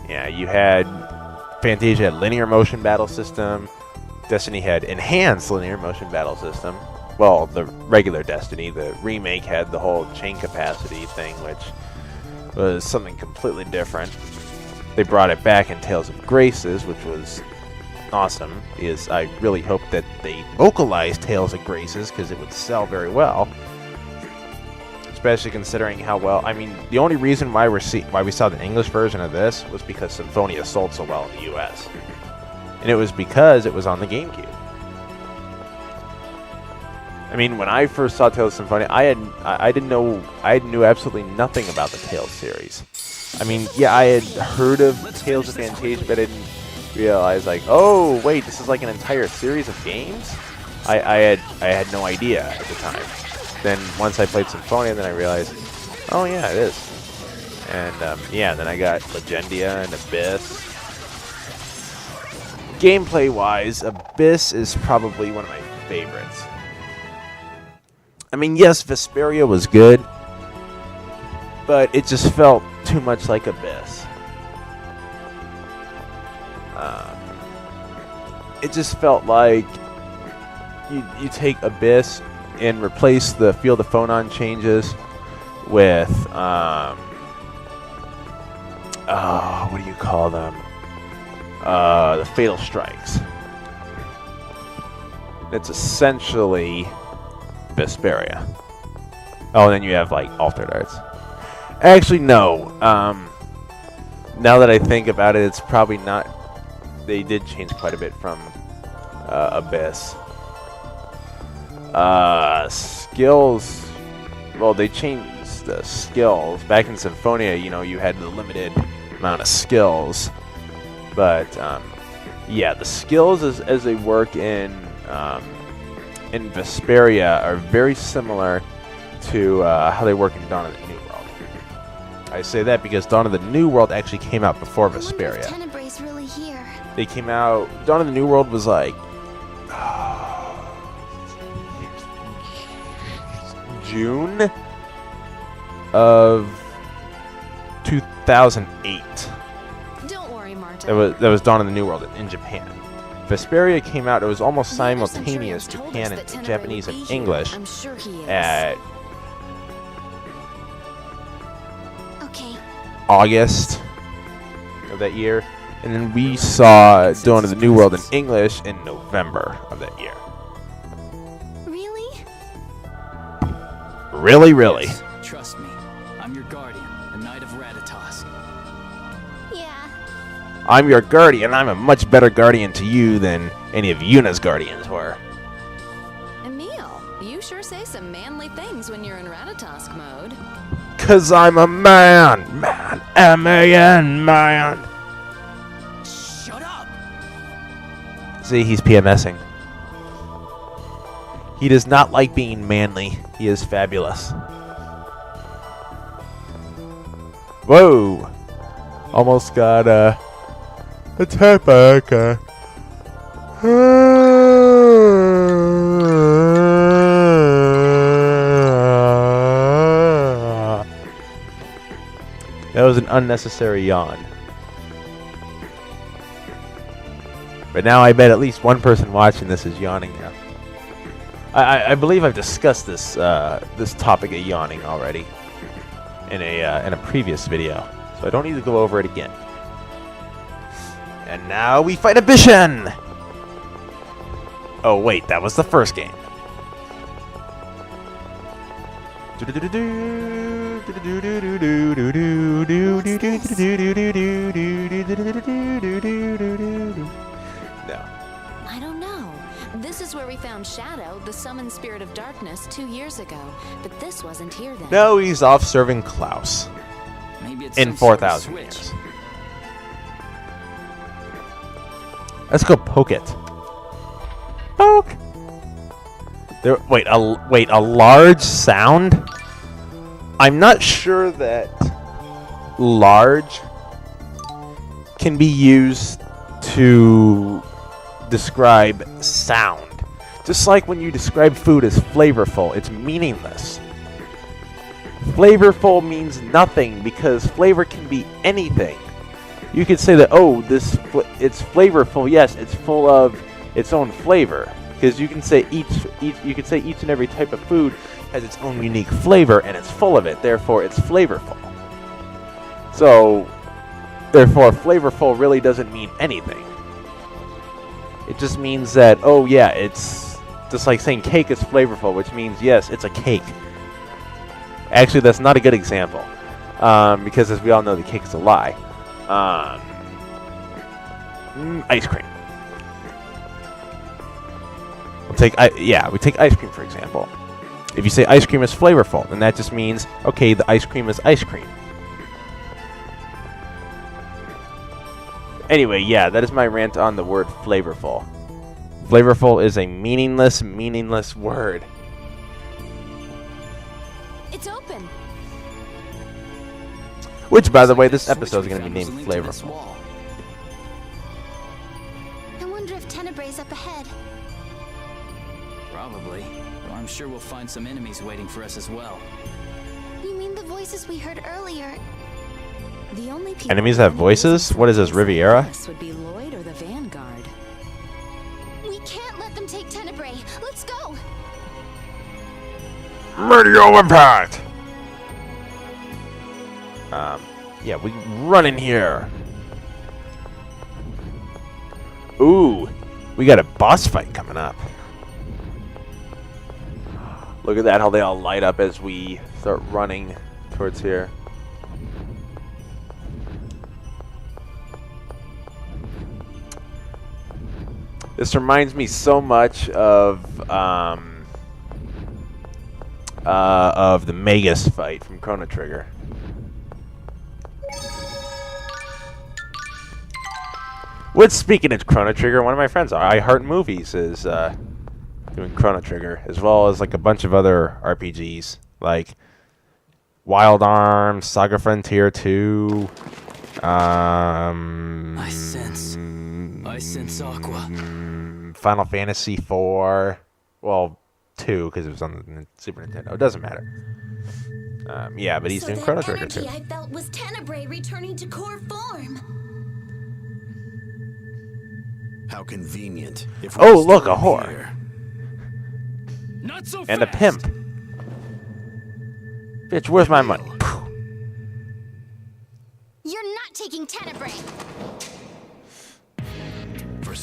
Yeah, you had Fantasia had linear motion battle system. Destiny had enhanced linear motion battle system. Well, the regular Destiny, the remake had the whole chain capacity thing, which was something completely different. They brought it back in Tales of Graces, which was awesome, because I really hoped that they localized Tales of Graces, because it would sell very well. Especially considering how well, I mean, the only reason why we saw the English version of this was because Symphonia sold so well in the US. And it was because it was on the GameCube. I mean, when I first saw Tales of Symphonia, I knew absolutely nothing about the Tales series. I mean, yeah, I had heard of Tales of Fantasia, but I didn't realize, like, oh, wait, this is like an entire series of games? I had no idea at the time. Then once I played Symphonia, then I realized, oh yeah, it is. And yeah, then I got Legendia and Abyss. Gameplay-wise, Abyss is probably one of my favorites. I mean, yes, Vesperia was good, but it just felt too much like Abyss. It just felt like you take Abyss and replace the Feel the Phonon changes with, what do you call them? The Fatal Strikes. It's essentially Vesperia. Oh, and then you have, like, Altered Arts. Actually, no. Now that I think about it, it's probably not... They did change quite a bit from Abyss. Skills... Well, they changed the skills. Back in Symphonia, you know, you had the limited amount of skills. But, yeah, the skills as they work in Vesperia are very similar to how they work in Dawn of the New World. I say that because Dawn of the New World actually came out before Vesperia. Really here. They came out... Dawn of the New World was like... June of 2008. Don't worry, Marta. That was Dawn of the New World in Japan. Vesperia came out, it was almost simultaneous Japan and Japanese and English I'm sure he is. at Okay. August of that year. And then we saw Dawn of the New World in English in November of that year. Really? Really, really. Yes, trust me. I'm your guardian, the Knight of Ratatosk. Yeah. I'm your guardian. I'm a much better guardian to you than any of Yuna's guardians were. Emil, you sure say some manly things when you're in Ratatosk mode. 'Cause I'm a man. Man. M-A-N, man. Shut up! See, he's PMSing. He does not like being manly. He is fabulous. Whoa! Almost got a attack back. That was an unnecessary yawn. But now I bet at least one person watching this is yawning now. I believe I've discussed this this topic of yawning already in a previous video, so I don't need to go over it again. And now we fight Abyssion! Oh wait, that was the first game. No. I don't know. This is where we found Shadow, the summoned spirit of darkness, 2 years ago. But this wasn't here then. No, he's off serving Klaus. Maybe it's In some sort of 4,000 switch. years. Let's go poke it. Poke! There, wait, a large sound? I'm not sure that large can be used to describe sound. Just like when you describe food as flavorful, it's meaningless. Flavorful means nothing because flavor can be anything. You could say that, oh, it's flavorful. Yes, it's full of its own flavor, because you can say each and every type of food has its own unique flavor, and it's full of it. Therefore, it's flavorful. So, therefore, flavorful really doesn't mean anything. It just means that, oh yeah, it's just like saying cake is flavorful, which means yes, it's a cake. Actually, that's not a good example, because as we all know, the cake is a lie. Ice cream. We take ice cream for example. If you say ice cream is flavorful, then that just means, okay, the ice cream is ice cream. Anyway, yeah, that is my rant on the word flavorful. Flavorful is a meaningless word. It's open. Which, by the way, this episode is going to be named Flavorful. I wonder if Tenebray's up ahead. Probably. But I'm sure we'll find some enemies waiting for us as well. You mean the voices we heard earlier? The only people Enemies have voices? What is this, Riviera? This would be Lloyd or the Vanguard. We can't let them take Tenebray. Let's go. Radio impact! Yeah, we run in here. Ooh, we got a boss fight coming up. Look at that, how they all light up as we start running towards here. This reminds me so much of the Magus fight from Chrono Trigger. Which, speaking of Chrono Trigger, one of my friends, iheartmovees, is doing Chrono Trigger, as well as like a bunch of other RPGs, like Wild Arms, Saga Frontier 2. I sense Aqua. Final Fantasy 4. Well, 2, because it was on the Super Nintendo. It doesn't matter. Yeah, but he's doing Chrono Trigger too. I felt was Tenebray returning to core form. How convenient. If Oh, look, a whore. Not so And a fast. pimp. Bitch, where's my money? You're not taking Tenebray.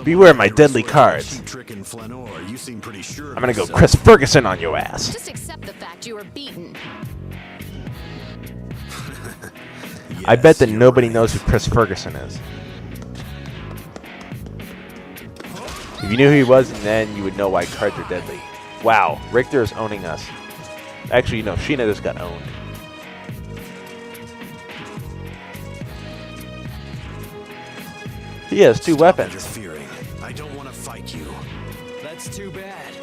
Beware my deadly cards. I'm I'm gonna go Chris Ferguson on your ass. Just accept the fact you were beaten. I bet that nobody knows who Chris Ferguson is. If you knew who he was, then you would know why cards are deadly. Wow, Richter is owning us. Actually, no, Sheena just got owned. He has 2 weapons. Interfering. I don't want to fight you. That's too bad.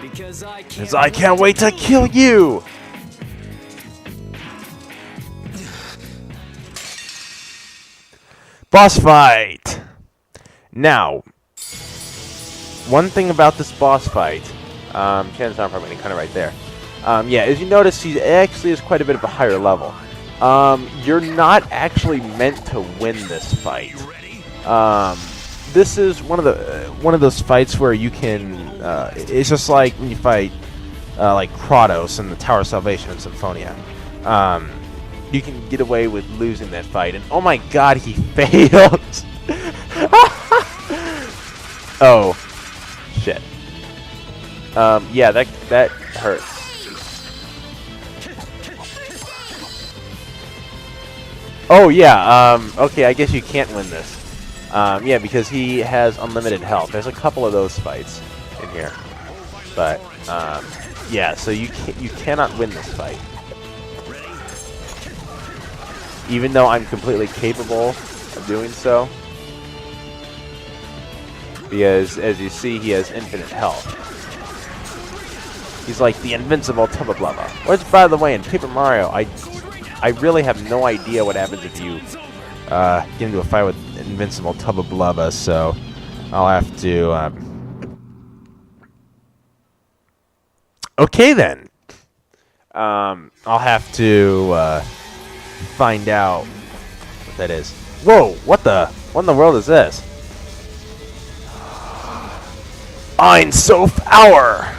Because I can't wait to kill you! Boss fight! Now, one thing about this boss fight, chances are I'm probably going to cut it right there. Yeah, as you notice, he actually is quite a bit of a higher level. You're not actually meant to win this fight. This is one of those fights where you can. It's just like when you fight like Kratos in the Tower of Salvation in Symphonia. You can get away with losing that fight, and oh my God, he failed! Oh, shit. Yeah, that hurts. Oh yeah. Okay, I guess you can't win this. Yeah, because he has unlimited health. There's a couple of those fights in here, but yeah. So you cannot win this fight, even though I'm completely capable of doing so. Because as you see, he has infinite health. He's like the invincible Tubba Blubba. Which, by the way, in Paper Mario, I really have no idea what happens if you get into a fight with invincible Tubba Blubba, so I'll have to... Okay, then. I'll have to find out what that is. Whoa, what in the world is this? Ein so Hour!